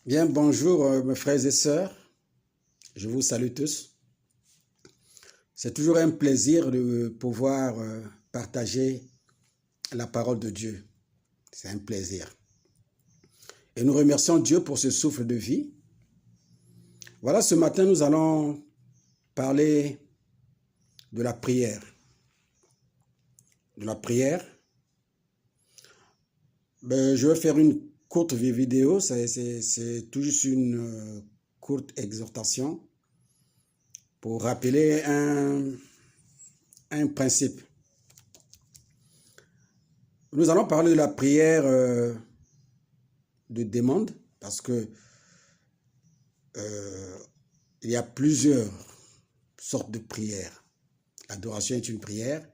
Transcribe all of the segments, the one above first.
Bien, bonjour mes frères et sœurs, je vous salue tous. C'est toujours un plaisir de pouvoir partager la parole de Dieu. C'est un plaisir. Et nous remercions Dieu pour ce souffle de vie. Voilà, ce matin, nous allons parler de la prière. De la prière. Je vais faire une courte vidéo, c'est tout juste une courte exhortation pour rappeler un principe. Nous allons parler de la prière de demande parce que il y a plusieurs sortes de prières. L'adoration est une prière,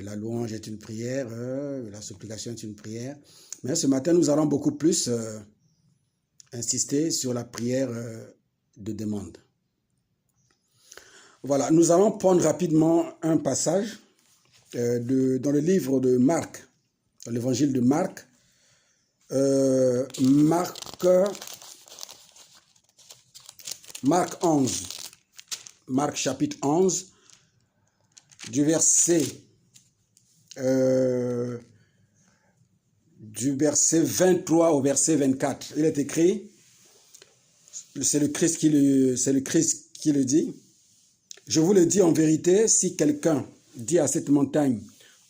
la louange est une prière, la supplication est une prière. Mais ce matin, nous allons beaucoup plus insister sur la prière de demande. Voilà, nous allons prendre rapidement un passage dans le livre de Marc, dans l'évangile de Marc. Marc 11, Marc chapitre 11, du verset 23 au verset 24. Il est écrit, c'est le Christ qui le dit. Je vous le dis en vérité, si quelqu'un dit à cette montagne,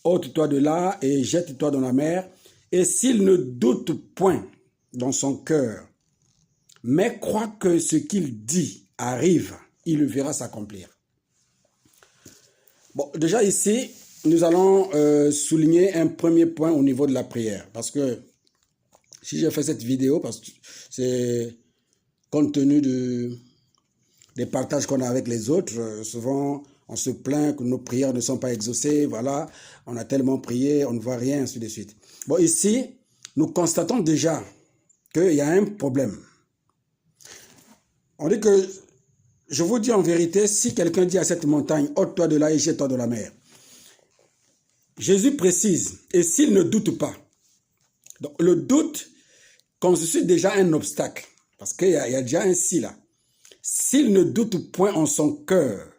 ôte-toi de là et jette-toi dans la mer, et s'il ne doute point dans son cœur, mais croit que ce qu'il dit arrive, il le verra s'accomplir. Bon, déjà ici, nous allons souligner un premier point au niveau de la prière. Parce que si j'ai fait cette vidéo, parce que c'est compte tenu des partages qu'on a avec les autres, souvent on se plaint que nos prières ne sont pas exaucées, voilà, on a tellement prié, on ne voit rien, ainsi de suite. Bon, ici, nous constatons déjà qu'il y a un problème. On dit que, je vous dis en vérité, si quelqu'un dit à cette montagne, ôte-toi de là et jette-toi dans la mer. Jésus précise, et s'il ne doute pas. Donc, le doute constitue déjà un obstacle, parce qu'il y a déjà un si là. S'il ne doute point en son cœur,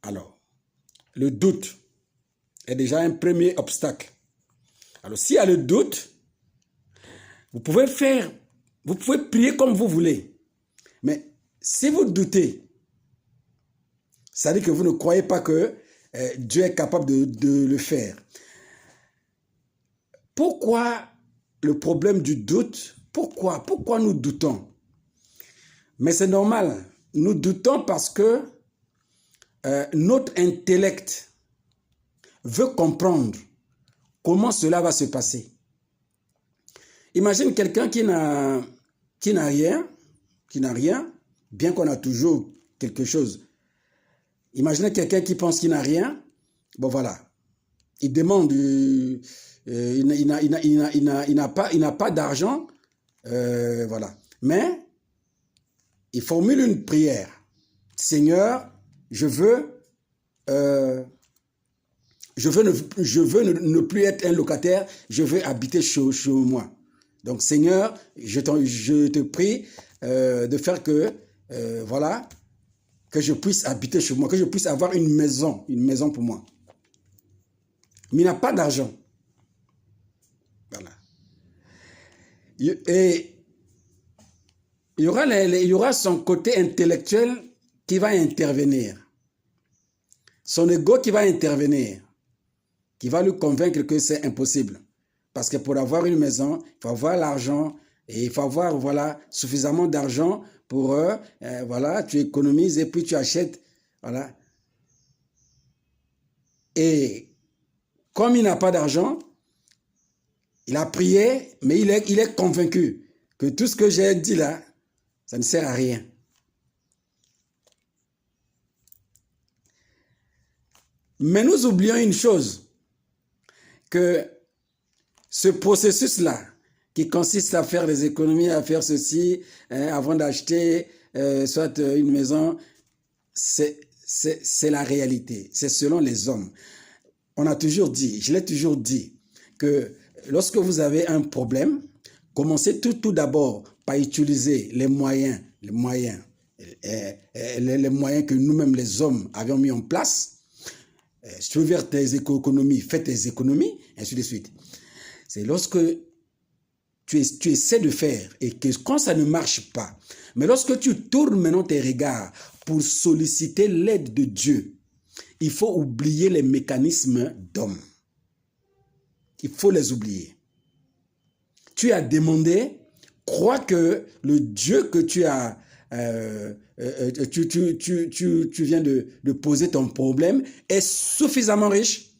alors, le doute est déjà un premier obstacle. Alors, s'il y a le doute, vous pouvez prier comme vous voulez. Mais si vous doutez, ça veut dire que vous ne croyez pas que Dieu est capable de le faire. Pourquoi le problème du doute? Pourquoi nous doutons? Mais c'est normal. Nous doutons parce que notre intellect veut comprendre comment cela va se passer. Imagine quelqu'un qui n'a rien, bien qu'on a toujours quelque chose. Imaginez quelqu'un qui pense qu'il n'a rien. Bon, voilà. Il demande, il n'a pas d'argent. Voilà. Mais il formule une prière. Seigneur, je veux ne plus être un locataire, je veux habiter chez moi. Donc, Seigneur, je te prie de faire que, voilà, que je puisse habiter chez moi, que je puisse avoir une maison pour moi. Mais il n'a pas d'argent. Voilà. Et il y aura son côté intellectuel qui va intervenir. Son ego qui va intervenir, qui va lui convaincre que c'est impossible. Parce que pour avoir une maison, il faut avoir l'argent et il faut avoir voilà, suffisamment d'argent pour, voilà, tu économises et puis tu achètes. Voilà. Et comme il n'a pas d'argent, il a prié, mais il est convaincu que tout ce que j'ai dit là, ça ne sert à rien. Mais nous oublions une chose, que ce processus-là, qui consiste à faire des économies, à faire ceci, avant d'acheter soit une maison, c'est la réalité. C'est selon les hommes. On a toujours dit, je l'ai toujours dit, que lorsque vous avez un problème, commencez tout d'abord par utiliser les moyens que nous-mêmes les hommes avions mis en place. Si tu veux faire tes économies, fais tes économies, ainsi de suite. C'est lorsque tu essaies de faire et que quand ça ne marche pas, mais lorsque tu tournes maintenant tes regards pour solliciter l'aide de Dieu, il faut oublier les mécanismes d'homme. Il faut les oublier. Tu as demandé, crois que le Dieu que tu as, tu viens de poser ton problème est suffisamment riche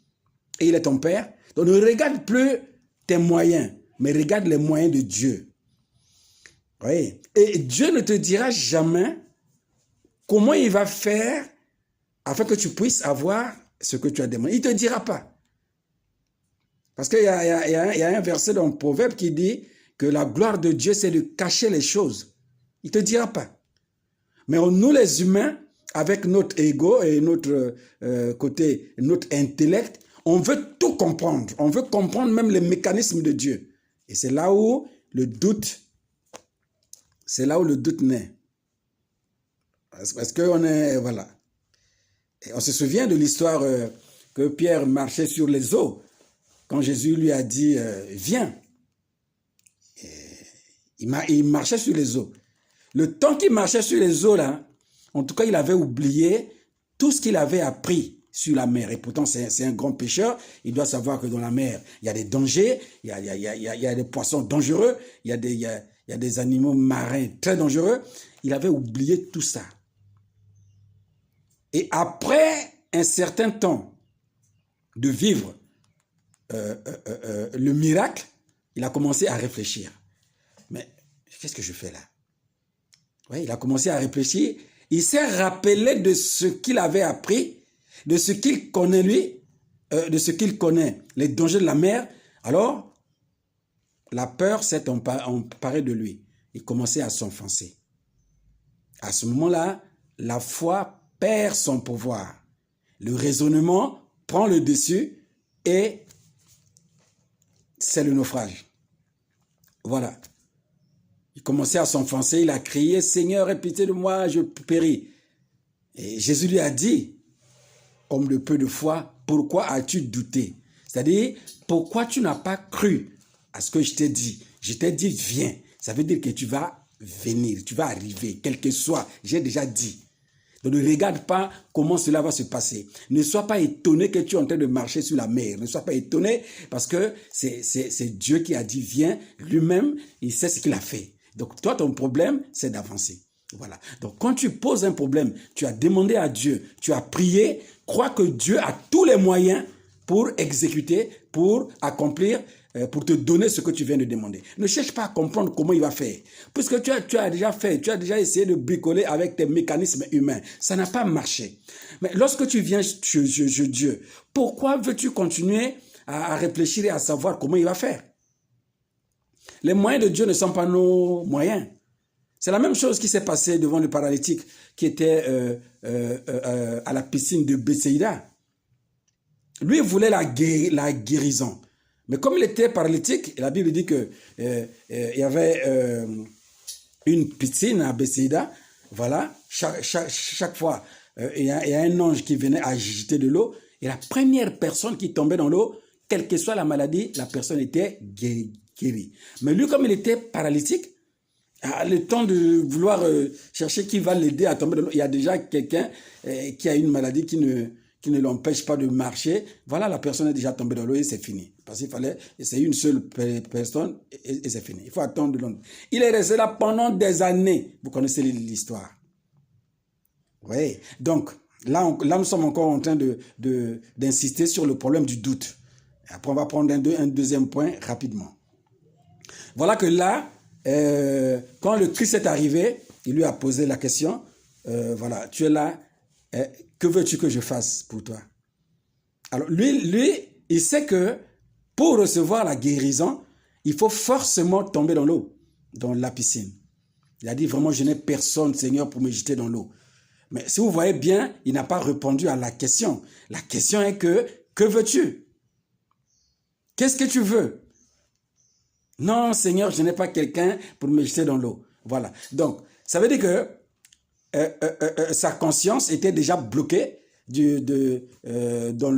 et il est ton Père. Donc ne regarde plus tes moyens, mais regarde les moyens de Dieu. Oui. Et Dieu ne te dira jamais comment il va faire afin que tu puisses avoir ce que tu as demandé. Il ne te dira pas. Parce qu'il y a un verset dans le Proverbe qui dit que la gloire de Dieu, c'est de cacher les choses. Il ne te dira pas. Mais nous, les humains, avec notre ego et notre côté, notre intellect, on veut tout comprendre. On veut comprendre même les mécanismes de Dieu. Et c'est là où le doute, naît. Parce qu'on est, voilà. Et on se souvient de l'histoire que Pierre marchait sur les eaux. Quand Jésus lui a dit, viens. Il marchait sur les eaux. Le temps qu'il marchait sur les eaux, là, en tout cas, il avait oublié tout ce qu'il avait appris sur la mer. Et pourtant, c'est un grand pêcheur. Il doit savoir que dans la mer, il y a des dangers, il y a des poissons dangereux, il y a des animaux marins très dangereux. Il avait oublié tout ça. Et après un certain temps de vivre le miracle, il a commencé à réfléchir. Mais qu'est-ce que je fais là? Oui, il a commencé à réfléchir. Il s'est rappelé de ce qu'il avait appris, de ce qu'il connaît lui, de ce qu'il connaît, les dangers de la mer. Alors, la peur s'est emparée de lui. Il commençait à s'enfoncer. À ce moment-là, la foi perd son pouvoir. Le raisonnement prend le dessus et c'est le naufrage. Voilà. Il commençait à s'enfoncer, il a crié, « Seigneur, aie pitié de moi, je péris. » Et Jésus lui a dit, « Homme de peu de foi, pourquoi as-tu douté? » C'est-à-dire, pourquoi tu n'as pas cru à ce que je t'ai dit? Je t'ai dit, viens. Ça veut dire que tu vas venir, tu vas arriver, quel que soit. J'ai déjà dit. Donc ne regarde pas comment cela va se passer. Ne sois pas étonné que tu es en train de marcher sur la mer. Ne sois pas étonné parce que c'est Dieu qui a dit viens. Lui-même, il sait ce qu'il a fait. Donc toi, ton problème, c'est d'avancer. Voilà. Donc quand tu poses un problème, tu as demandé à Dieu, tu as prié, crois que Dieu a tous les moyens pour exécuter, pour accomplir, pour te donner ce que tu viens de demander. Ne cherche pas à comprendre comment il va faire. Puisque tu as déjà fait, tu as déjà essayé de bricoler avec tes mécanismes humains. Ça n'a pas marché. Mais lorsque tu viens chez Dieu, pourquoi veux-tu continuer à réfléchir et à savoir comment il va faire? Les moyens de Dieu ne sont pas nos moyens. C'est la même chose qui s'est passé devant le paralytique qui était à la piscine de Bethsaïda. Lui voulait la guérison. Mais comme il était paralytique, la Bible dit qu'il y avait une piscine à Bethsaïda. Voilà, chaque fois, il y a un ange qui venait agiter de l'eau. Et la première personne qui tombait dans l'eau, quelle que soit la maladie, la personne était guérie. Mais lui, comme il était paralytique, le temps de vouloir chercher qui va l'aider à tomber dans l'eau, il y a déjà quelqu'un qui a une maladie qui ne l'empêche pas de marcher. Voilà, la personne est déjà tombée dans l'eau et c'est fini. Parce qu'il fallait, c'est une seule personne et c'est fini. Il faut attendre longtemps. Il est resté là pendant des années. Vous connaissez l'histoire. Oui. Donc, là, nous sommes encore en train d'insister sur le problème du doute. Après, on va prendre un deuxième point rapidement. Voilà que là, quand le Christ est arrivé, il lui a posé la question, voilà, tu es là, que veux-tu que je fasse pour toi? Alors lui, il sait que pour recevoir la guérison, il faut forcément tomber dans l'eau, dans la piscine. Il a dit vraiment, je n'ai personne, Seigneur, pour me jeter dans l'eau. Mais si vous voyez bien, il n'a pas répondu à la question. La question est que veux-tu? Qu'est-ce que tu veux? Non, Seigneur, je n'ai pas quelqu'un pour me jeter dans l'eau. Voilà. Donc, ça veut dire que sa conscience était déjà bloquée dans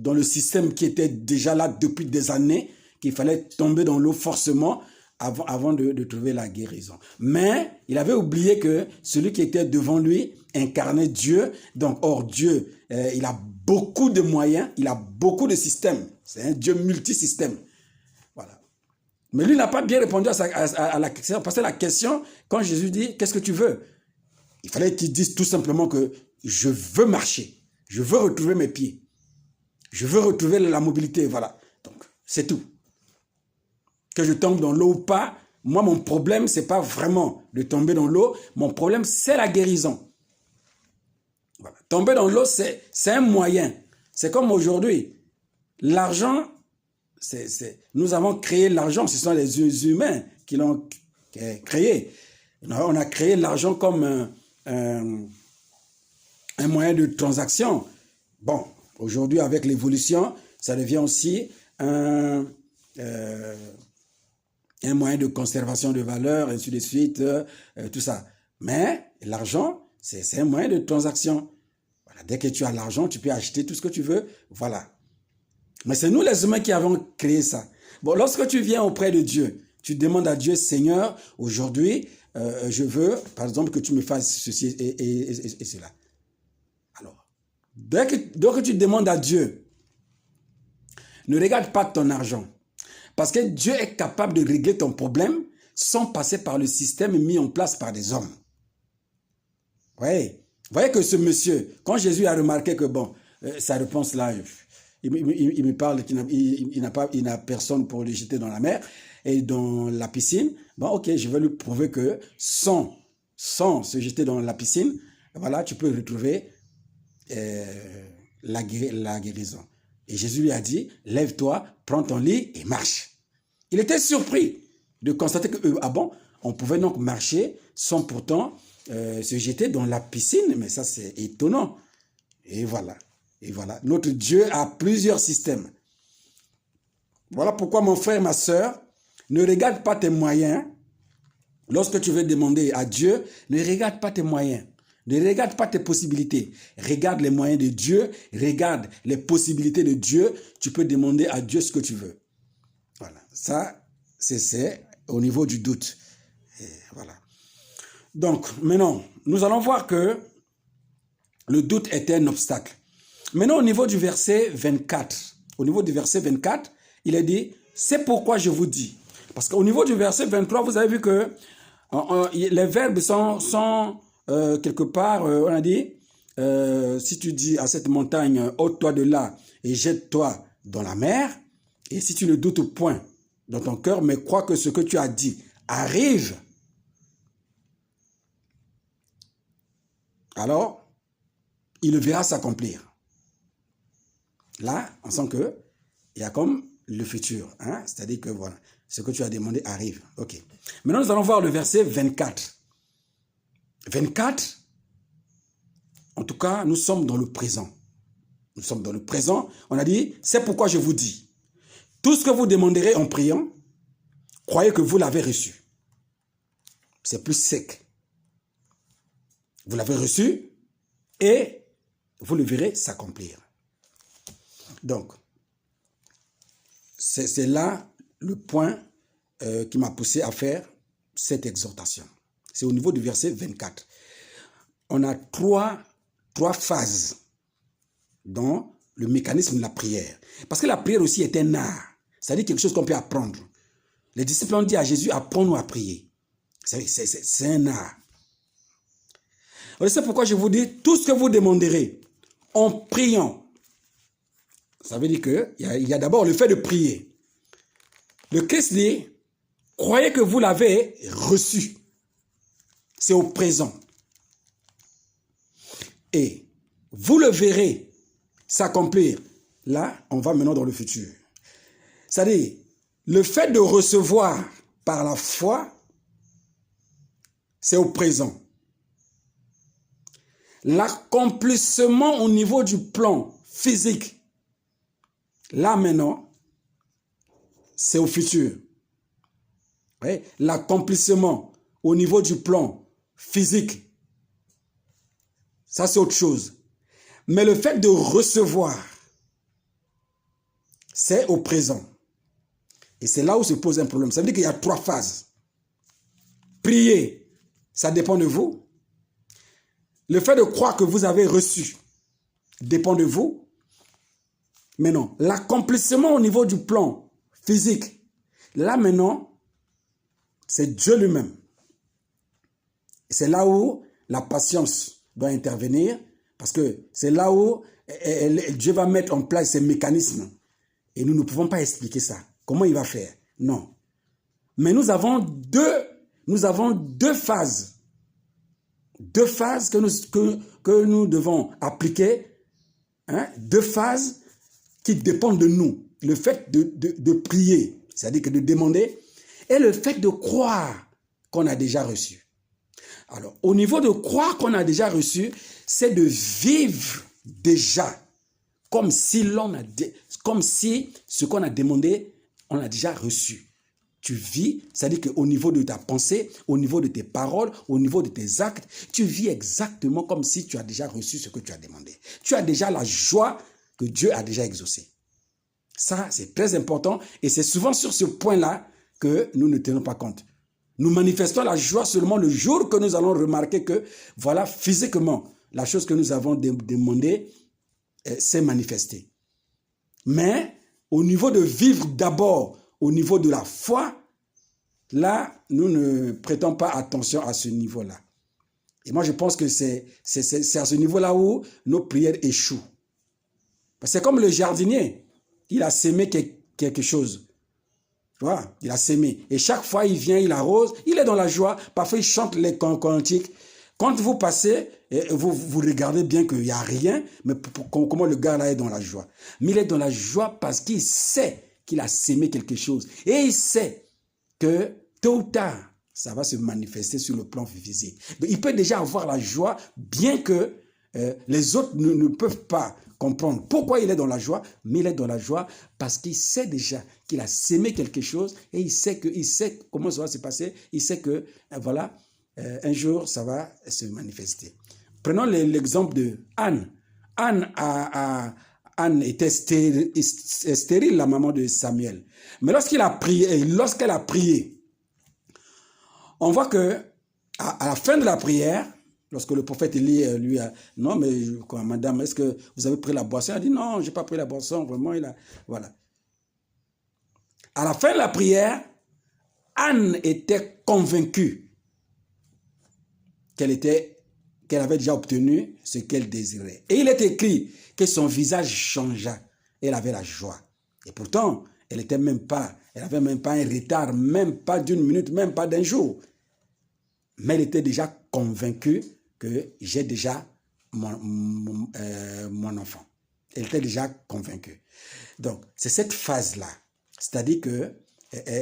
le système qui était déjà là depuis des années, qu'il fallait tomber dans l'eau forcément avant de trouver la guérison. Mais il avait oublié que celui qui était devant lui incarnait Dieu. Donc, or, Dieu, il a beaucoup de moyens, il a beaucoup de systèmes. C'est un Dieu multisystème. Voilà. Mais lui n'a pas bien répondu à la question. Parce que la question, quand Jésus dit, qu'est-ce que tu veux? Il fallait qu'il dise tout simplement que je veux marcher. Je veux retrouver mes pieds. Je veux retrouver la mobilité. Voilà. Donc, c'est tout. Que je tombe dans l'eau ou pas, moi, mon problème, ce n'est pas vraiment de tomber dans l'eau. Mon problème, c'est la guérison. Voilà. Tomber dans l'eau, c'est un moyen. C'est comme aujourd'hui. L'argent, nous avons créé l'argent. Ce sont les humains qui l'ont créé. On a créé l'argent comme un moyen de transaction. Bon, aujourd'hui, avec l'évolution, ça devient aussi un moyen de conservation de valeur, ainsi de suite, tout ça. Mais l'argent, c'est un moyen de transaction. Voilà. Dès que tu as l'argent, tu peux acheter tout ce que tu veux. Voilà. Mais c'est nous les humains qui avons créé ça. Bon, lorsque tu viens auprès de Dieu, tu demandes à Dieu, Seigneur, aujourd'hui, je veux, par exemple, que tu me fasses ceci et cela. Alors, dès que tu demandes à Dieu, ne regarde pas ton argent. Parce que Dieu est capable de régler ton problème sans passer par le système mis en place par des hommes. Oui. Vous voyez que ce monsieur, quand Jésus a remarqué que, bon, sa réponse là, il me parle qu'il n'a personne pour le jeter dans la mer et dans la piscine. Bon, ok, je vais lui prouver que sans se jeter dans la piscine, voilà, tu peux retrouver la guérison. Et Jésus lui a dit, lève-toi, prends ton lit et marche. Il était surpris de constater que, ah bon, on pouvait donc marcher sans pourtant se jeter dans la piscine. Mais ça, c'est étonnant. Et voilà. Et voilà. Notre Dieu a plusieurs systèmes. Voilà pourquoi, mon frère, ma soeur, ne regarde pas tes moyens. Lorsque tu veux demander à Dieu, ne regarde pas tes moyens. Ne regarde pas tes possibilités. Regarde les moyens de Dieu. Regarde les possibilités de Dieu. Tu peux demander à Dieu ce que tu veux. Voilà. Ça, c'est au niveau du doute. Et voilà. Donc, maintenant, nous allons voir que le doute était un obstacle. Maintenant, au niveau du verset 24, il est dit, c'est pourquoi je vous dis. Parce qu'au niveau du verset 23, vous avez vu que les verbes sont quelque part, on a dit, si tu dis à cette montagne, ôte-toi de là et jette-toi dans la mer, et si tu ne doutes point dans ton cœur, mais crois que ce que tu as dit arrive, alors il le verra s'accomplir. Là, on sent que il y a comme le futur, hein? C'est-à-dire que voilà, ce que tu as demandé arrive. Ok. Maintenant, nous allons voir le verset 24. 24, en tout cas, nous sommes dans le présent. Nous sommes dans le présent. On a dit, c'est pourquoi je vous dis, tout ce que vous demanderez en priant, croyez que vous l'avez reçu. C'est plus sec. Vous l'avez reçu et vous le verrez s'accomplir. Donc, c'est là le point qui m'a poussé à faire cette exhortation. C'est au niveau du verset 24. On a trois phases dans le mécanisme de la prière. Parce que la prière aussi est un art. C'est-à-dire quelque chose qu'on peut apprendre. Les disciples ont dit à Jésus, apprends-nous à prier. C'est un art. C'est pourquoi je vous dis, tout ce que vous demanderez en priant, ça veut dire qu'il y a d'abord le fait de prier. Le Christ dit, croyez que vous l'avez reçu. C'est au présent. Et vous le verrez s'accomplir. Là, on va maintenant dans le futur. C'est-à-dire, le fait de recevoir par la foi, c'est au présent. L'accomplissement au niveau du plan physique, là maintenant, c'est au futur. Ouais. L'accomplissement au niveau du plan physique, ça c'est autre chose. Mais le fait de recevoir, c'est au présent. Et c'est là où se pose un problème. Ça veut dire qu'il y a 3 phases. Prier, ça dépend de vous. Le fait de croire que vous avez reçu dépend de vous. Mais non, l'accomplissement au niveau du plan physique, là maintenant, c'est Dieu lui-même. C'est là où la patience doit intervenir, parce que c'est là où Dieu va mettre en place ces mécanismes. Et nous ne pouvons pas expliquer ça. Comment il va faire? Non. Mais nous avons deux phases. 2 phases que nous devons appliquer. Hein? 2 phases qui dépendent de nous. Le fait de prier, c'est-à-dire que de demander, et le fait de croire qu'on a déjà reçu. Alors, au niveau de croire qu'on a déjà reçu, c'est de vivre déjà comme si ce qu'on a demandé, on l'a déjà reçu. Tu vis, c'est-à-dire qu'au niveau de ta pensée, au niveau de tes paroles, au niveau de tes actes, tu vis exactement comme si tu as déjà reçu ce que tu as demandé. Tu as déjà la joie que Dieu a déjà exaucée. Ça, c'est très important et c'est souvent sur ce point-là que nous ne tenons pas compte. Nous manifestons la joie seulement le jour que nous allons remarquer que, voilà, physiquement, la chose que nous avons demandée s'est manifestée. Mais au niveau de vivre d'abord, au niveau de la foi, là, nous ne prêtons pas attention à ce niveau-là. Et moi, je pense que c'est à ce niveau-là où nos prières échouent. C'est comme le jardinier. Il a sémé quelque chose. Tu vois, il a sémé. Et chaque fois, il vient, il arrose, il est dans la joie. Parfois, il chante les cantiques. Quand vous passez, vous regardez bien qu'il n'y a rien, mais comment le gars là est dans la joie. Mais il est dans la joie parce qu'il sait qu'il a sémé quelque chose. Et il sait que tôt ou tard, ça va se manifester sur le plan physique. Donc, il peut déjà avoir la joie, bien que les autres ne peuvent pas comprendre pourquoi il est dans la joie, mais il est dans la joie parce qu'il sait déjà qu'il a sémé quelque chose et il sait comment ça va se passer. Il sait que, voilà, un jour, ça va se manifester. Prenons l'exemple de Anne. Anne était stérile, la maman de Samuel. Mais lorsqu'elle a prié, on voit que à la fin de la prière, lorsque le prophète Élie lui a dit, non, mais madame, est-ce que vous avez pris la boisson? Elle a dit, non, je n'ai pas pris la boisson, vraiment, voilà. À la fin de la prière, Anne était convaincue qu'elle avait déjà obtenu ce qu'elle désirait. Et il est écrit que son visage changea. Elle avait la joie. Et pourtant, elle n'avait même pas un retard, même pas d'une minute, même pas d'un jour. Mais elle était déjà convaincue que j'ai déjà mon enfant. Elle était déjà convaincue. Donc, c'est cette phase-là. C'est-à-dire que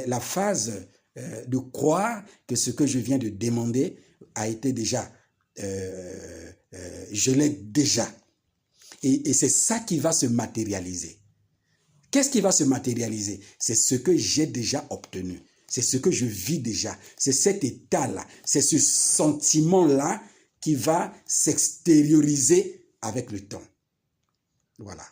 la phase de croire que ce que je viens de demander a été déjà, je l'ai déjà. Et c'est ça qui va se matérialiser. Qu'est-ce qui va se matérialiser? C'est ce que j'ai déjà obtenu. C'est ce que je vis déjà. C'est cet état-là. C'est ce sentiment-là qui va s'extérioriser avec le temps. Voilà.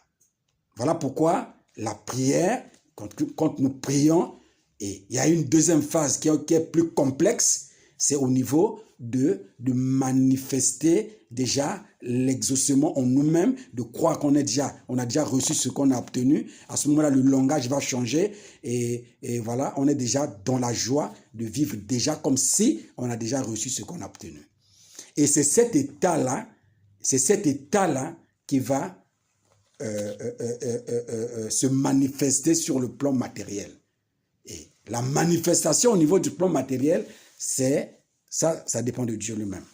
Voilà pourquoi la prière, quand nous prions, et il y a une deuxième phase qui est plus complexe, c'est au niveau de manifester déjà l'exaucement en nous-mêmes, de croire qu'on a déjà reçu ce qu'on a obtenu. À ce moment-là, le langage va changer et voilà, on est déjà dans la joie de vivre déjà comme si on a déjà reçu ce qu'on a obtenu. Et c'est cet état-là qui va se manifester sur le plan matériel. Et la manifestation au niveau du plan matériel, ça dépend de Dieu lui-même.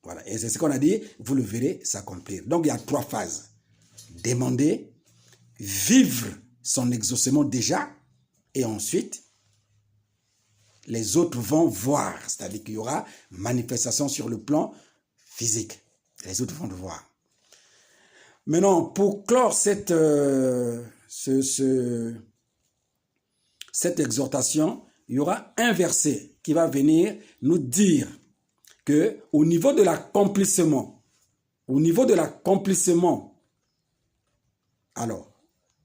Voilà, et c'est ce qu'on a dit, vous le verrez s'accomplir. Donc il y a 3 phases. Demander, vivre son exaucement déjà, et ensuite, les autres vont voir, c'est-à-dire qu'il y aura manifestation sur le plan physique. Les autres vont le voir. Maintenant, pour clore cette exhortation, il y aura un verset qui va venir nous dire que au niveau de l'accomplissement, alors,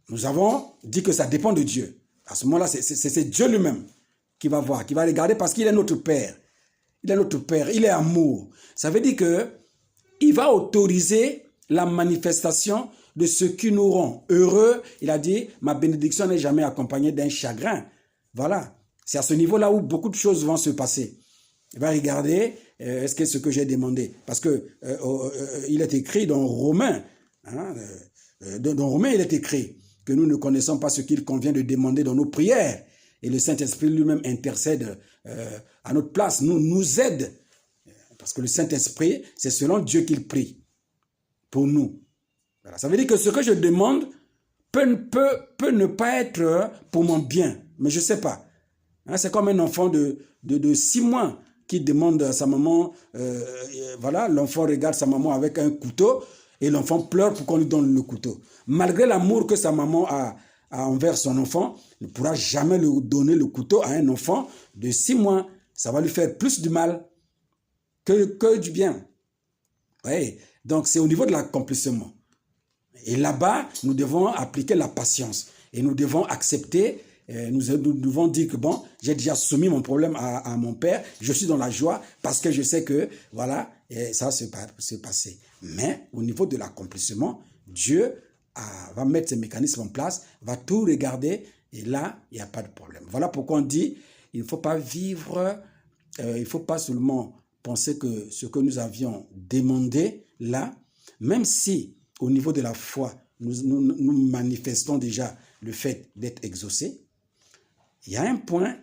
nous avons dit que ça dépend de Dieu. À ce moment-là, c'est Dieu lui-même qui va voir, qui va regarder parce qu'il est notre Père. Il est notre Père, il est amour. Ça veut dire que il va autoriser la manifestation de ce qui nous rend heureux. Il a dit, ma bénédiction n'est jamais accompagnée d'un chagrin. Voilà. C'est à ce niveau-là où beaucoup de choses vont se passer. Il va regarder, est-ce que ce que j'ai demandé, parce que il est écrit dans Romains, dans Romains il est écrit que nous ne connaissons pas ce qu'il convient de demander dans nos prières. Et le Saint-Esprit lui-même intercède à notre place, nous aide. Parce que le Saint-Esprit, c'est selon Dieu qu'il prie pour nous. Voilà. Ça veut dire que ce que je demande peut ne pas être pour mon bien, mais je ne sais pas. Hein, c'est comme un enfant de 6 mois qui demande à sa maman, voilà, l'enfant regarde sa maman avec un couteau et l'enfant pleure pour qu'on lui donne le couteau. Malgré l'amour que sa maman a envers son enfant, ne pourra jamais lui donner le couteau à un enfant de 6 mois. Ça va lui faire plus du mal que du bien. Oui. Donc, c'est au niveau de l'accomplissement. Et là-bas, nous devons appliquer la patience. Et nous devons accepter, nous devons dire que bon, j'ai déjà soumis mon problème à mon Père, je suis dans la joie parce que je sais que, voilà, et ça va se passer. Mais au niveau de l'accomplissement, Dieu va mettre ses mécanismes en place, va tout regarder, et là, il n'y a pas de problème. Voilà pourquoi on dit, il ne faut pas vivre, il ne faut pas seulement penser que ce que nous avions demandé là, même si au niveau de la foi, nous manifestons déjà le fait d'être exaucés, il y a un point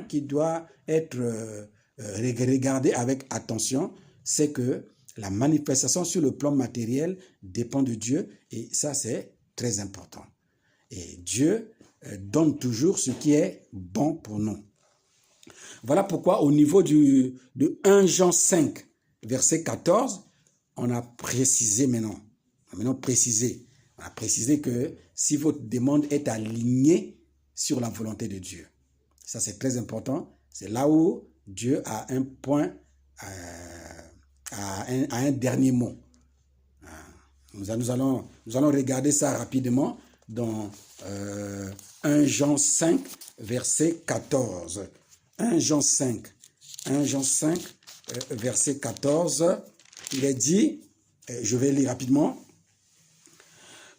qui doit être regardé avec attention, c'est que la manifestation sur le plan matériel dépend de Dieu et ça c'est très important. Et Dieu donne toujours ce qui est bon pour nous. Voilà pourquoi au niveau de 1 Jean 5, verset 14, on a précisé maintenant. On a précisé que si votre demande est alignée sur la volonté de Dieu. Ça c'est très important. C'est là où Dieu a un point, a un dernier mot. Nous allons regarder ça rapidement dans 1 Jean 5, verset 14. 1 Jean 5, verset 14, il est dit, je vais lire rapidement,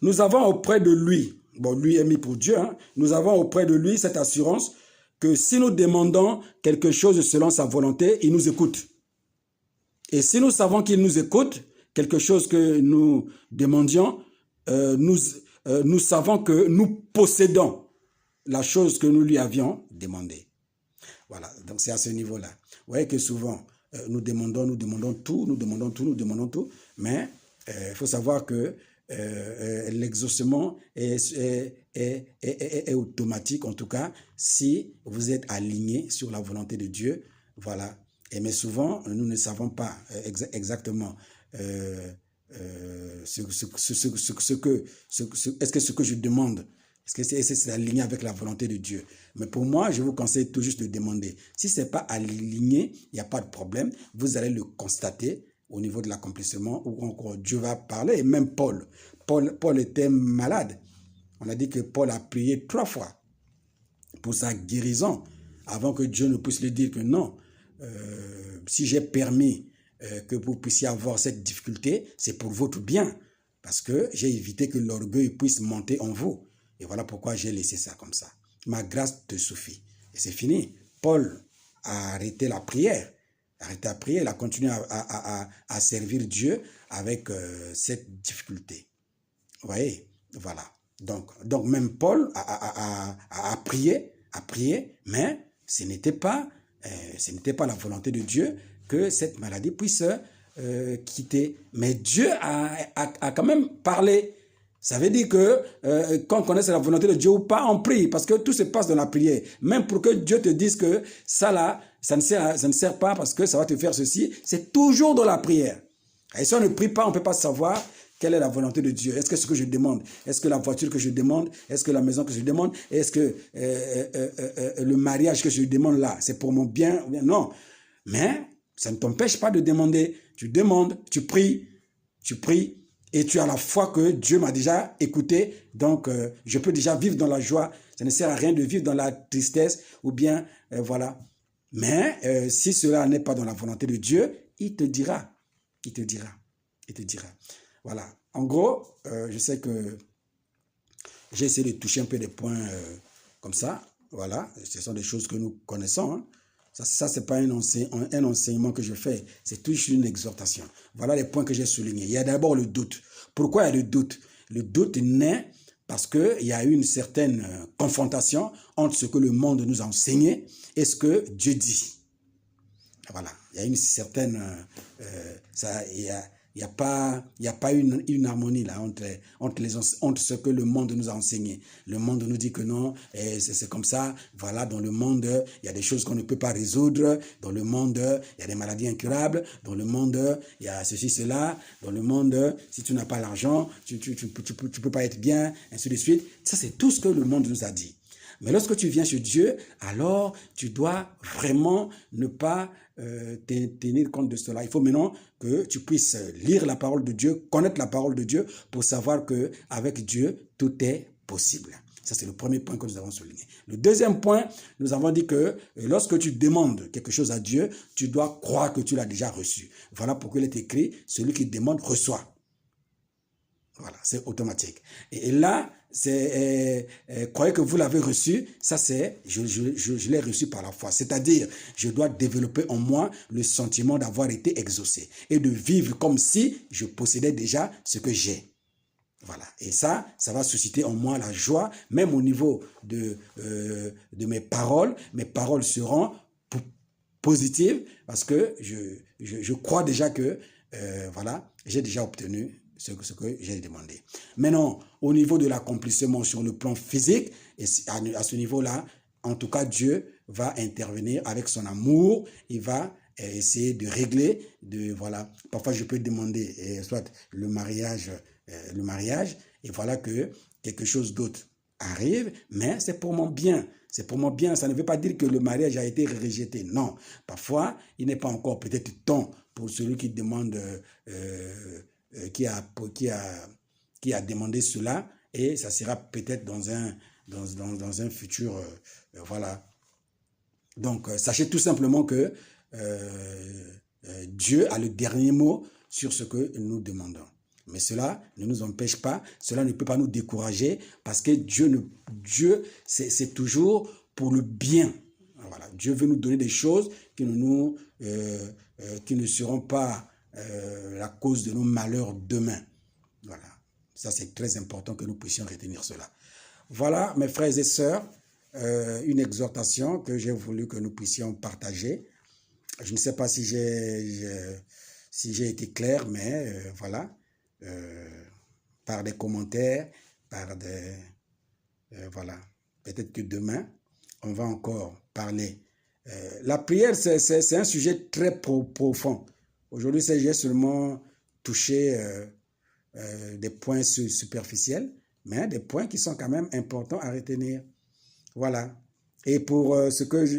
nous avons auprès de lui, bon lui est mis pour Dieu, hein, nous avons auprès de lui cette assurance que si nous demandons quelque chose selon sa volonté, il nous écoute. Et si nous savons qu'il nous écoute, quelque chose que nous demandions, nous savons que nous possédons la chose que nous lui avions demandée. Voilà, donc c'est à ce niveau-là. Vous voyez que souvent, nous demandons tout, mais il faut savoir que l'exaucement est automatique, en tout cas, si vous êtes aligné sur la volonté de Dieu. Voilà. Mais souvent, nous ne savons pas exactement est-ce que ce que je demande, est-ce que c'est aligné avec la volonté de Dieu? Mais pour moi, je vous conseille tout juste de demander. Si ce n'est pas aligné, il n'y a pas de problème. Vous allez le constater au niveau de l'accomplissement où encore Dieu va parler. Et même Paul était malade. On a dit que Paul a prié 3 fois pour sa guérison avant que Dieu ne puisse lui dire que non. Si j'ai permis que vous puissiez avoir cette difficulté, c'est pour votre bien. Parce que j'ai évité que l'orgueil puisse monter en vous. Et voilà pourquoi j'ai laissé ça comme ça. Ma grâce te suffit. Et c'est fini. Paul a arrêté la prière. Il a continué à servir Dieu avec cette difficulté. Vous voyez? Voilà. Donc même Paul a prié, mais ce n'était pas la volonté de Dieu que cette maladie puisse quitter. Mais Dieu a quand même parlé. Ça veut dire que quand on connaît la volonté de Dieu ou pas, on prie, parce que tout se passe dans la prière. Même pour que Dieu te dise que ça là, ça ne sert pas parce que ça va te faire ceci, c'est toujours dans la prière. Et si on ne prie pas, on ne peut pas savoir Quelle est la volonté de Dieu? Est-ce que ce que je demande, est-ce que la voiture que je demande, est-ce que la maison que je demande, est-ce que le mariage que je demande là, c'est pour mon bien? Non. Mais ça ne t'empêche pas de demander. Tu demandes, tu pries, et tu as la foi que Dieu m'a déjà écouté. Donc, je peux déjà vivre dans la joie. Ça ne sert à rien de vivre dans la tristesse ou bien, voilà. Mais si cela n'est pas dans la volonté de Dieu, il te dira. Il te dira. Il te dira. Voilà. En gros, je sais que j'ai essayé de toucher un peu des points comme ça. Voilà. Ce sont des choses que nous connaissons. Hein. Ça c'est pas un enseignement que je fais. C'est toujours une exhortation. Voilà les points que j'ai soulignés. Il y a d'abord le doute. Pourquoi il y a le doute? Le doute naît parce qu'il y a eu une certaine confrontation entre ce que le monde nous a enseigné et ce que Dieu dit. Voilà, il y a une certaine... il n'y a pas une harmonie là entre ce que le monde nous a enseigné. Le monde nous dit que non, c'est comme ça. Voilà, dans le monde, il y a des choses qu'on ne peut pas résoudre. Dans le monde, il y a des maladies incurables. Dans le monde, il y a ceci, cela. Dans le monde, si tu n'as pas l'argent, tu peux pas être bien, ainsi de suite. Ça, c'est tout ce que le monde nous a dit. Mais lorsque tu viens chez Dieu, alors tu dois vraiment ne pas tenir compte de cela. Il faut maintenant que tu puisses lire la parole de Dieu, connaître la parole de Dieu pour savoir qu'avec Dieu, tout est possible. Ça, c'est le premier point que nous avons souligné. Le deuxième point, nous avons dit que lorsque tu demandes quelque chose à Dieu, tu dois croire que tu l'as déjà reçu. Voilà pourquoi il est écrit, celui qui demande reçoit. Voilà, c'est automatique. Et là, croyez que vous l'avez reçu, ça c'est, je l'ai reçu par la foi. C'est-à-dire, je dois développer en moi le sentiment d'avoir été exaucé et de vivre comme si je possédais déjà ce que j'ai. Voilà. Et ça va susciter en moi la joie, même au niveau de mes paroles. Mes paroles seront positives parce que je crois déjà que, voilà, j'ai déjà obtenu ce que j'ai demandé. Maintenant, au niveau de l'accomplissement sur le plan physique, et à ce niveau-là, en tout cas, Dieu va intervenir avec son amour. Il va essayer de régler, voilà. Parfois, je peux demander soit le mariage, et voilà que quelque chose d'autre arrive, mais c'est pour mon bien. C'est pour mon bien. Ça ne veut pas dire que le mariage a été rejeté. Non. Parfois, il n'est pas encore peut-être temps pour celui qui demande... qui a demandé cela, et ça sera peut-être dans un futur, voilà. Donc, sachez tout simplement que Dieu a le dernier mot sur ce que nous demandons. Mais cela ne nous empêche pas, cela ne peut pas nous décourager, parce que Dieu c'est toujours pour le bien. Voilà. Dieu veut nous donner des choses qui ne seront pas la cause de nos malheurs demain. Voilà. Ça, c'est très important que nous puissions retenir cela. Voilà, mes frères et sœurs, une exhortation que j'ai voulu que nous puissions partager. Je ne sais pas si j'ai été clair, mais voilà, par des commentaires, voilà. Peut-être que demain, on va encore parler. La prière, c'est un sujet très profond. Aujourd'hui, j'ai seulement touché des points superficiels, mais des points qui sont quand même importants à retenir. Voilà. Et pour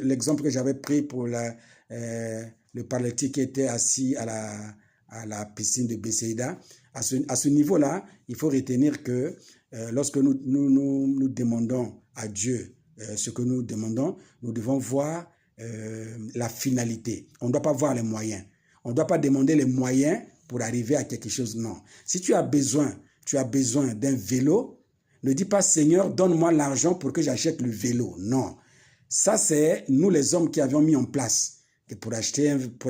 l'exemple que j'avais pris pour le paralytique qui était assis à la piscine de Bethsaïda, à ce niveau-là, il faut retenir que lorsque nous demandons à Dieu ce que nous demandons, nous devons voir la finalité. On ne doit pas voir les moyens. On ne doit pas demander les moyens pour arriver à quelque chose, non. Si tu as besoin d'un vélo, ne dis pas, Seigneur, donne-moi l'argent pour que j'achète le vélo. Non. Ça, c'est nous les hommes qui avions mis en place que pour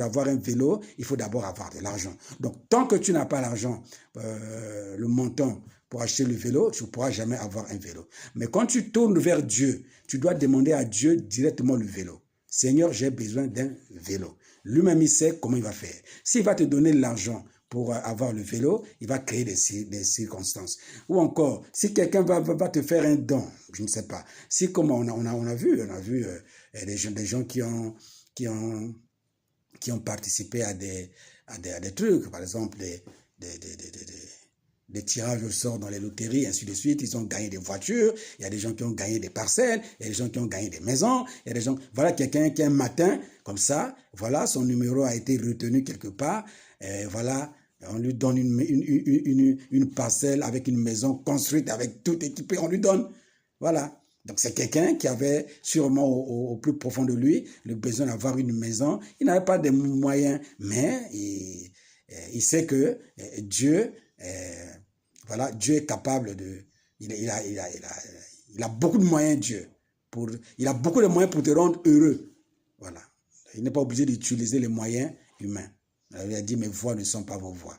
avoir un vélo, il faut d'abord avoir de l'argent. Donc, tant que tu n'as pas l'argent, le montant pour acheter le vélo, tu ne pourras jamais avoir un vélo. Mais quand tu tournes vers Dieu, tu dois demander à Dieu directement le vélo. Seigneur, j'ai besoin d'un vélo. Lui-même, il sait comment il va faire. S'il va te donner l'argent pour avoir le vélo, il va créer des circonstances. Ou encore, si quelqu'un va te faire un don, je ne sais pas. Si comme on a vu des gens qui ont participé à des trucs, par exemple des tirages au sort dans les loteries, et ainsi de suite. Ils ont gagné des voitures, il y a des gens qui ont gagné des parcelles, il y a des gens qui ont gagné des maisons, il y a des gens... Voilà quelqu'un qui un matin, comme ça, voilà, son numéro a été retenu quelque part, et voilà, on lui donne une parcelle avec une maison construite, avec tout équipé, on lui donne. Voilà. Donc c'est quelqu'un qui avait sûrement au plus profond de lui le besoin d'avoir une maison. Il n'avait pas de moyens, mais il sait que Dieu, voilà, Dieu est capable de... Il a beaucoup de moyens, Dieu. Il a beaucoup de moyens pour te rendre heureux. Voilà. Il n'est pas obligé d'utiliser les moyens humains. Il a dit, mes voies ne sont pas vos voies.